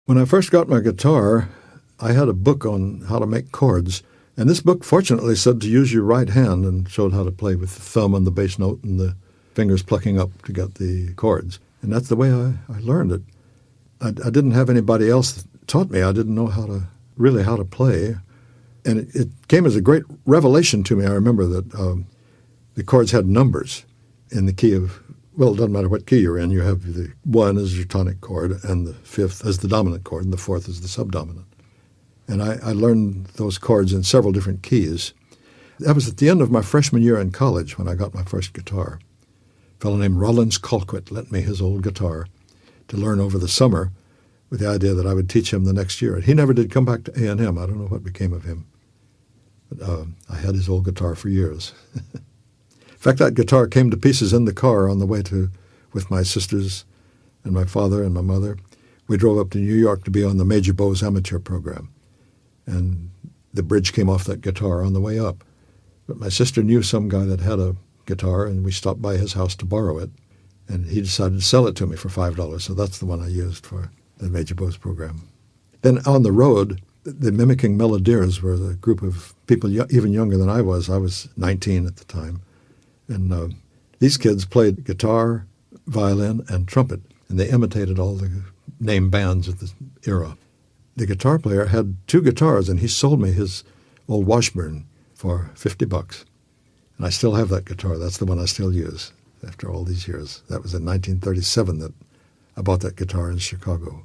When I first got my guitar, I had a book on how to make chords, and this book fortunately said to use your right hand and showed how to play with the thumb on the bass note and the fingers plucking up to get the chords. And that's the way I learned it. I didn't have anybody else that taught me. I didn't know how to play. And it came as a great revelation to me. I remember that the chords had numbers in the key of, well, it doesn't matter what key you're in. You have the 1 as your tonic chord and the 5th as the dominant chord and the 4th as the subdominant. And I learned those chords in several different keys. That was at the end of my freshman year in college when I got my first guitar. A fellow named Rollins Colquitt lent me his old guitar to learn over the summer with the idea that I would teach him the next year. He never did come back to A&M. I don't know what became of him. But I had his old guitar for years. In fact, that guitar came to pieces in the car on the way with my sisters and my father and my mother. We drove up to New York to be on the Major Bowes amateur program. And the bridge came off that guitar on the way up. But my sister knew some guy that had a guitar, and we stopped by his house to borrow it. And he decided to sell it to me for $5, so that's the one I used for the Major Bowes program. Then on the road, the Mimicking Melodiers were the group of people even younger than I was. I was 19 at the time. And these kids played guitar, violin, and trumpet, and they imitated all the name bands of the era. The guitar player had 2 guitars, and he sold me his old Washburn for $50. And I still have that guitar. That's the one I still use after all these years. That was in 1937 that I bought that guitar in Chicago.